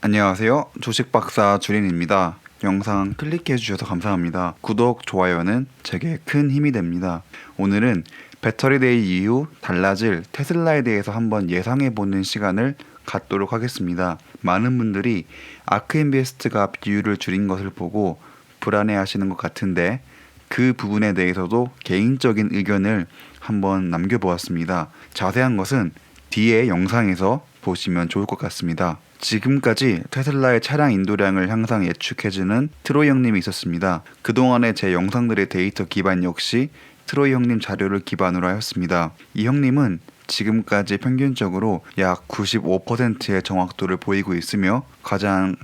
안녕하세요. 주식박사 주린입니다. 영상 클릭해 주셔서 감사합니다. 구독, 좋아요는 제게 큰 힘이 됩니다. 오늘은 배터리데이 이후 달라질 테슬라에 대해서 한번 예상해보는 시간을 갖도록 하겠습니다. 많은 분들이 아크인베스트가 비율을 줄인 것을 보고 불안해하시는 것 같은데 그 부분에 대해서도 개인적인 의견을 한번 남겨보았습니다. 자세한 것은 뒤에 영상에서 보시면 좋을 것 같습니다. 지금까지 테슬라의 차량 인도량을 항상 예측해주는 트로이 형님이 있었습니다. 그동안의 제 영상들의 데이터 기반 역시 트로이 형님 자료를 기반으로 하였습니다. 이 형님은 지금까지 평균적으로 약 95%의 정확도를 보이고 있으며 가장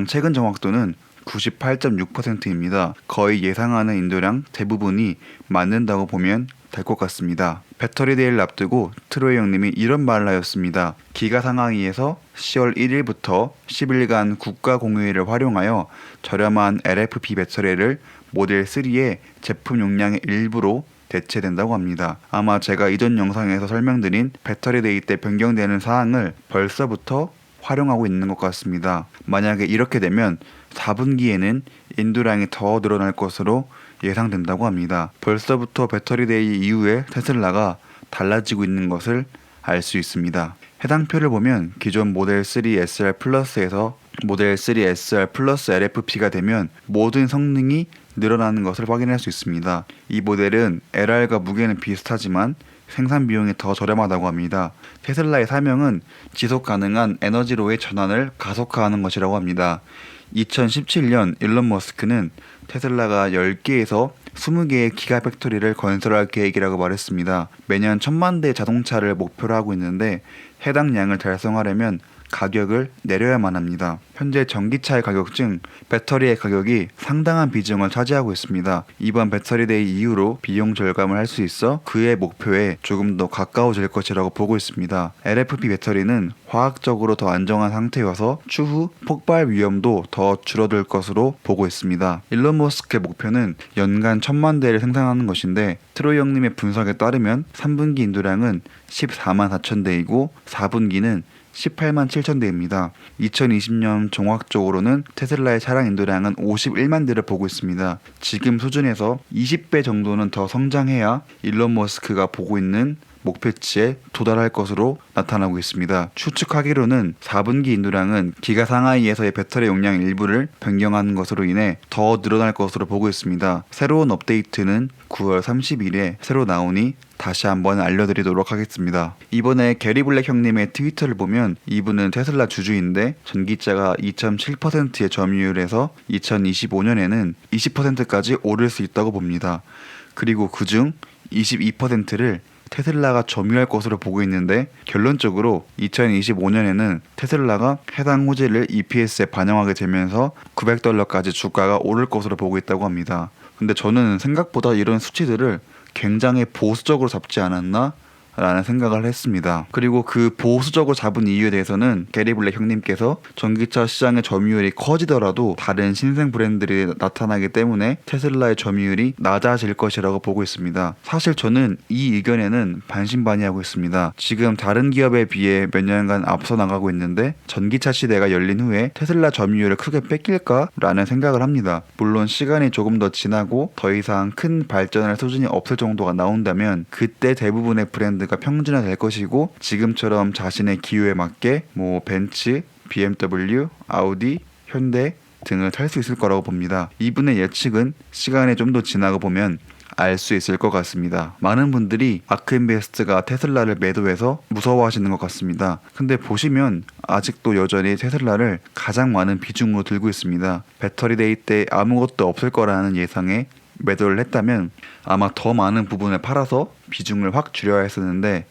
최근 정확도는 98.6%입니다. 거의 예상하는 인도량 대부분이 맞는다고 보면 될 것 같습니다. 배터리 데이를 앞두고 트로이 형님이 이런 말을 하였습니다. 기가 상하이에서 10월 1일부터 10일간 국가 공휴일을 활용하여 저렴한 LFP 배터리를 모델 3의 제품 용량의 일부로 대체된다고 합니다. 아마 제가 이전 영상에서 설명드린 배터리 데이 때 변경되는 사항을 벌써부터 활용하고 있는 것 같습니다. 만약에 이렇게 되면 4분기에는 인도량이 더 늘어날 것으로 예상된다고 합니다. 벌써부터 배터리 데이 이후에 테슬라가 달라지고 있는 것을 알 수 있습니다. 해당 표를 보면 기존 모델 3 SR 플러스에서 모델 3 SR 플러스 LFP가 되면 모든 성능이 늘어나는 것을 확인할 수 있습니다. 이 모델은 LR과 무게는 비슷하지만 생산 비용이 더 저렴하다고 합니다. 테슬라의 사명은 지속 가능한 에너지로의 전환을 가속화하는 것이라고 합니다. 2017년 일론 머스크는 테슬라가 10개에서 20개의 기가팩토리를 건설할 계획이라고 말했습니다. 매년 1000만 대 자동차를 목표로 하고 있는데 해당 양을 달성하려면 가격을 내려야만 합니다. 현재 전기차의 가격 중 배터리의 가격이 상당한 비중을 차지하고 있습니다. 이번 배터리 데이 이후로 비용 절감을 할 수 있어 그의 목표에 조금 더 가까워질 것이라고 보고 있습니다. LFP 배터리는 화학적으로 더 안정한 상태여서 추후 폭발 위험도 더 줄어들 것으로 보고 있습니다. 일론 머스크의 목표는 연간 1000만 대를 생산하는 것인데 트로이 형님의 분석에 따르면 3분기 인도량은 14만 4천 대이고 4분기는 18만 7천 대입니다. 2020년 종합적으로는 테슬라의 차량 인도량은 51만 대를 보고 있습니다. 지금 수준에서 20배 정도는 더 성장해야 일론 머스크가 보고 있는 목표치에 도달할 것으로 나타나고 있습니다. 추측하기로는 4분기 인도량은 기가 상하이에서의 배터리 용량 일부를 변경하는 것으로 인해 더 늘어날 것으로 보고 있습니다. 새로운 업데이트는 9월 30일에 새로 나오니 다시 한번 알려드리도록 하겠습니다. 이번에 게리 블랙 형님의 트위터를 보면 이분은 테슬라 주주인데 전기차가 2.7%의 점유율에서 2025년에는 20%까지 오를 수 있다고 봅니다. 그리고 그중 22%를 테슬라가 점유할 것으로 보고 있는데 결론적으로 2025년에는 테슬라가 해당 호재를 EPS에 반영하게 되면서 $900까지 주가가 오를 것으로 보고 있다고 합니다. 근데 저는 생각보다 이런 수치들을 굉장히 보수적으로 잡지 않았나? 라는 생각을 했습니다. 그리고 그 보수적으로 잡은 이유에 대해서는 게리 블랙 형님께서 전기차 시장의 점유율이 커지더라도 다른 신생 브랜드들이 나타나기 때문에 테슬라의 점유율이 낮아질 것이라고 보고 있습니다. 사실 저는 이 의견에는 반신반의하고 있습니다. 지금 다른 기업에 비해 몇 년간 앞서 나가고 있는데 전기차 시대가 열린 후에 테슬라 점유율을 크게 뺏길까? 라는 생각을 합니다. 물론 시간이 조금 더 지나고 더 이상 큰 발전할 수준이 없을 정도가 나온다면 그때 대부분의 브랜드 가 평준화될 것이고 지금처럼 자신의 기호에 맞게 벤츠, BMW, 아우디, 현대 등을 탈 수 있을 거라고 봅니다. 이분의 예측은 시간이 좀 더 지나고 보면 알 수 있을 것 같습니다. 많은 분들이 아크인베스트가 테슬라를 매도해서 무서워하시는 것 같습니다. 근데 보시면 아직도 여전히 테슬라를 가장 많은 비중으로 들고 있습니다. 배터리 데이 때 아무것도 없을 거라는 예상에 매도를 했다면 아마 더 많은 부분을 팔아서 비중을 확 줄여야 했었는데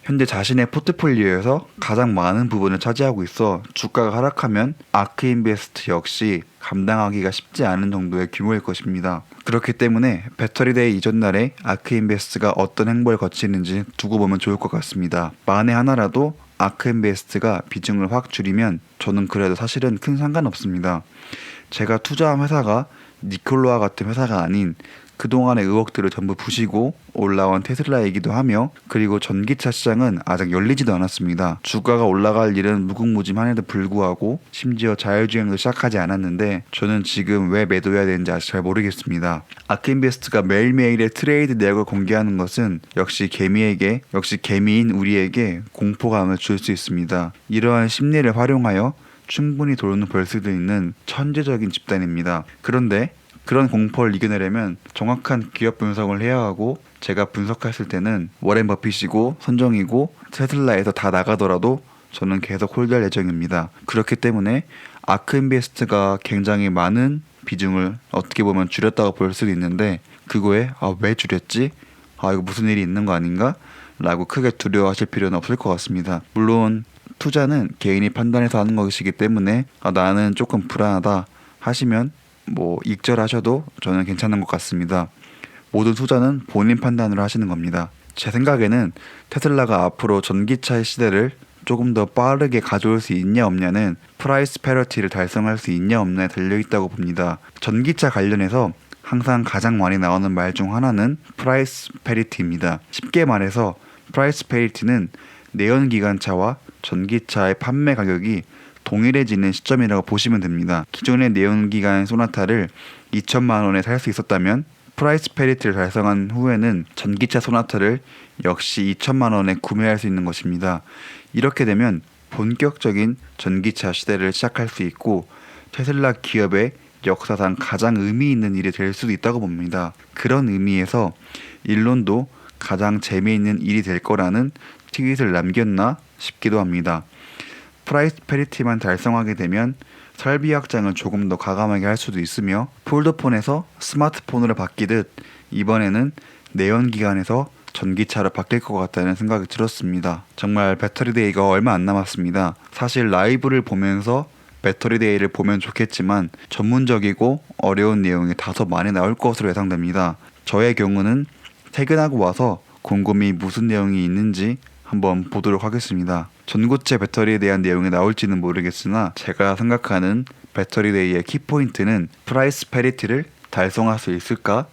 현재 자신의 포트폴리오에서 가장 많은 부분을 차지하고 있어 주가가 하락하면 아크인베스트 역시 감당하기가 쉽지 않은 정도의 규모일 것입니다. 그렇기 때문에 배터리데이 이전 날에 아크인베스트가 어떤 행보를 거치는지 두고 보면 좋을 것 같습니다. 만에 하나라도 아크인베스트가 비중을 확 줄이면 저는 그래도 사실은 큰 상관없습니다. 제가 투자한 회사가 니콜로와 같은 회사가 아닌 그동안의 의혹들을 전부 부시고 올라온 테슬라이기도 하며, 그리고 전기차 시장은 아직 열리지도 않았습니다. 주가가 올라갈 일은 무궁무진함에도 불구하고 심지어 자율주행도 시작하지 않았는데 저는 지금 왜 매도해야 되는지 아직 잘 모르겠습니다. 아크인베스트가 매일매일의 트레이드 내역을 공개하는 것은 역시 개미인 우리에게 공포감을 줄 수 있습니다. 이러한 심리를 활용하여 충분히 돈을 벌 수도 있는 천재적인 집단입니다. 그런데 그런 공포를 이겨내려면 정확한 기업 분석을 해야 하고, 제가 분석했을 때는 워렌 버핏이고 선정이고 테슬라에서 다 나가더라도 저는 계속 홀드할 예정입니다. 그렇기 때문에 아크인베스트가 굉장히 많은 비중을 어떻게 보면 줄였다고 볼 수도 있는데, 그거에 왜 줄였지? 이거 무슨 일이 있는 거 아닌가? 라고 크게 두려워하실 필요는 없을 것 같습니다. 물론 투자는 개인이 판단해서 하는 것이기 때문에 나는 조금 불안하다 하시면 익절하셔도 저는 괜찮은 것 같습니다. 모든 투자는 본인 판단으로 하시는 겁니다. 제 생각에는 테슬라가 앞으로 전기차의 시대를 조금 더 빠르게 가져올 수 있냐 없냐는 프라이스 패러티를 달성할 수 있냐 없냐에 달려있다고 봅니다. 전기차 관련해서 항상 가장 많이 나오는 말 중 하나는 프라이스 패리티입니다. 쉽게 말해서 프라이스 패리티는 내연기관차와 전기차의 판매 가격이 동일해지는 시점이라고 보시면 됩니다. 기존의 내연기관 소나타를 2천만 원에 살 수 있었다면 프라이스 패리티를 달성한 후에는 전기차 소나타를 역시 2천만 원에 구매할 수 있는 것입니다. 이렇게 되면 본격적인 전기차 시대를 시작할 수 있고, 테슬라 기업의 역사상 가장 의미 있는 일이 될 수도 있다고 봅니다. 그런 의미에서 일론도 가장 재미있는 일이 될 거라는 트윗을 남겼나 싶기도 합니다. 프라이스 패리티만 달성하게 되면 설비 확장을 조금 더 과감하게 할 수도 있으며, 폴더폰에서 스마트폰으로 바뀌듯 이번에는 내연기관에서 전기차로 바뀔 것 같다는 생각이 들었습니다. 정말 배터리데이가 얼마 안 남았습니다. 사실 라이브를 보면서 배터리데이를 보면 좋겠지만 전문적이고 어려운 내용이 다소 많이 나올 것으로 예상됩니다. 저의 경우는 퇴근하고 와서 곰곰이 무슨 내용이 있는지 한번 보도록 하겠습니다. 전고체 배터리에 대한 내용이 나올지는 모르겠으나 제가 생각하는 배터리데이의 키포인트는 프라이스 패리티를 달성할 수 있을까?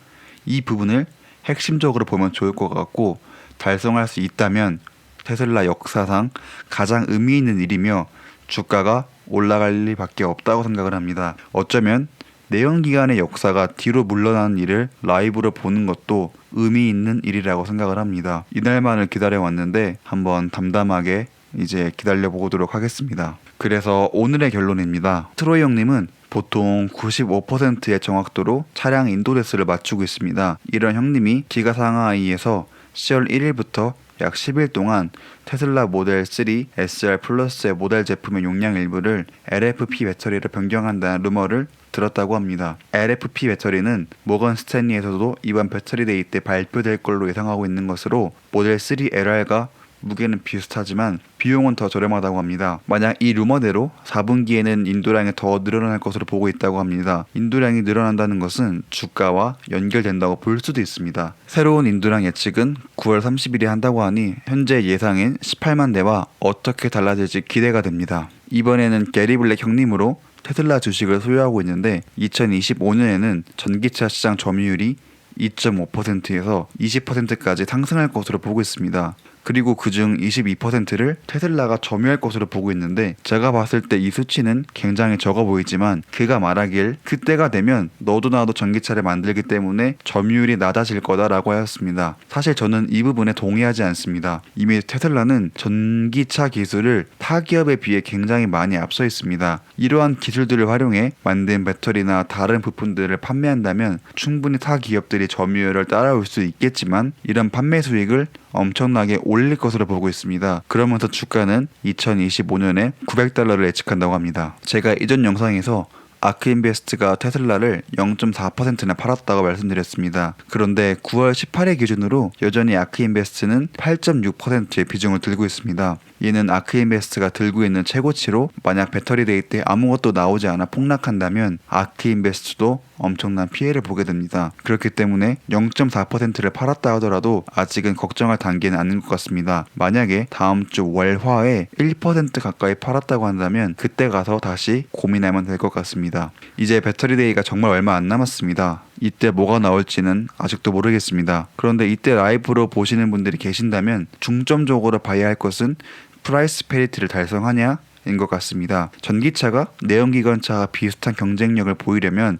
이 부분을 핵심적으로 보면 좋을 것 같고, 달성할 수 있다면 테슬라 역사상 가장 의미 있는 일이며 주가가 올라갈 리밖에 없다고 생각을 합니다. 어쩌면 내연기관의 역사가 뒤로 물러나는 일을 라이브로 보는 것도 의미 있는 일이라고 생각을 합니다. 이날만을 기다려왔는데 한번 담담하게 이제 기다려보도록 하겠습니다. 그래서 오늘의 결론입니다. 트로이 형님은 보통 95%의 정확도로 차량 인도대수를 맞추고 있습니다. 이런 형님이 기가 상하이에서 10월 1일부터 약 10일 동안 테슬라 모델 3 SR 플러스의 모델 제품의 용량 일부를 LFP 배터리로 변경한다는 루머를 들었다고 합니다. LFP 배터리는 모건 스탠리에서도 이번 배터리데이 때 발표될 걸로 예상하고 있는 것으로 모델 3 LR과 무게는 비슷하지만 비용은 더 저렴하다고 합니다. 만약 이 루머대로 4분기에는 인도량이 더 늘어날 것으로 보고 있다고 합니다. 인도량이 늘어난다는 것은 주가와 연결된다고 볼 수도 있습니다. 새로운 인도량 예측은 9월 30일에 한다고 하니 현재 예상인 18만 대와 어떻게 달라질지 기대가 됩니다. 이번에는 게리 블랙 형님으로 테슬라 주식을 소유하고 있는데 2025년에는 전기차 시장 점유율이 2.5%에서 20%까지 상승할 것으로 보고 있습니다. 그리고 그중 22%를 테슬라가 점유할 것으로 보고 있는데, 제가 봤을 때 이 수치는 굉장히 적어 보이지만 그가 말하길 그때가 되면 너도 나도 전기차를 만들기 때문에 점유율이 낮아질 거다라고 하였습니다. 사실 저는 이 부분에 동의하지 않습니다. 이미 테슬라는 전기차 기술을 타 기업에 비해 굉장히 많이 앞서 있습니다. 이러한 기술들을 활용해 만든 배터리나 다른 부품들을 판매한다면 충분히 타 기업들이 점유율을 따라올 수 있겠지만 이런 판매 수익을 엄청나게 올릴 것으로 보고 있습니다. 그러면서 주가는 2025년에 $900를 예측한다고 합니다. 제가 이전 영상에서 아크인베스트가 테슬라를 0.4%나 팔았다고 말씀드렸습니다. 그런데 9월 18일 기준으로 여전히 아크인베스트는 8.6%의 비중을 들고 있습니다. 이는 아크인베스트가 들고 있는 최고치로, 만약 배터리데이 때 아무것도 나오지 않아 폭락한다면 아크인베스트도 엄청난 피해를 보게 됩니다. 그렇기 때문에 0.4%를 팔았다 하더라도 아직은 걱정할 단계는 아닌 것 같습니다. 만약에 다음 주 월화에 1% 가까이 팔았다고 한다면 그때 가서 다시 고민하면 될 것 같습니다. 이제 배터리데이가 정말 얼마 안 남았습니다. 이때 뭐가 나올지는 아직도 모르겠습니다. 그런데 이때 라이브로 보시는 분들이 계신다면 중점적으로 봐야 할 것은 프라이스 페리티를 달성하냐? 인 것 같습니다. 전기차가 내연기관차와 비슷한 경쟁력을 보이려면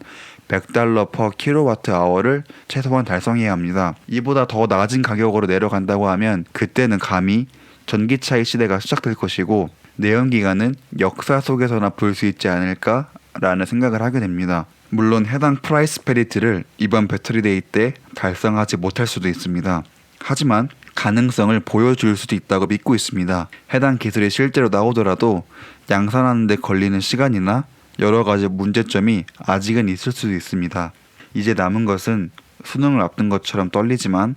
$100 per kWh를 최소한 달성해야 합니다. 이보다 더 낮은 가격으로 내려간다고 하면 그때는 감히 전기차의 시대가 시작될 것이고 내연기관은 역사 속에서나 볼 수 있지 않을까라는 생각을 하게 됩니다. 물론 해당 프라이스 페리티를 이번 배터리데이 때 달성하지 못할 수도 있습니다. 하지만 가능성을 보여줄 수도 있다고 믿고 있습니다. 해당 기술이 실제로 나오더라도 양산하는 데 걸리는 시간이나 여러 가지 문제점이 아직은 있을 수도 있습니다. 이제 남은 것은 수능을 앞둔 것처럼 떨리지만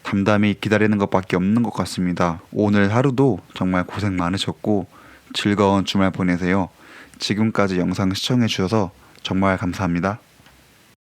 담담히 기다리는 것밖에 없는 것 같습니다. 오늘 하루도 정말 고생 많으셨고 즐거운 주말 보내세요. 지금까지 영상 시청해 주셔서 정말 감사합니다.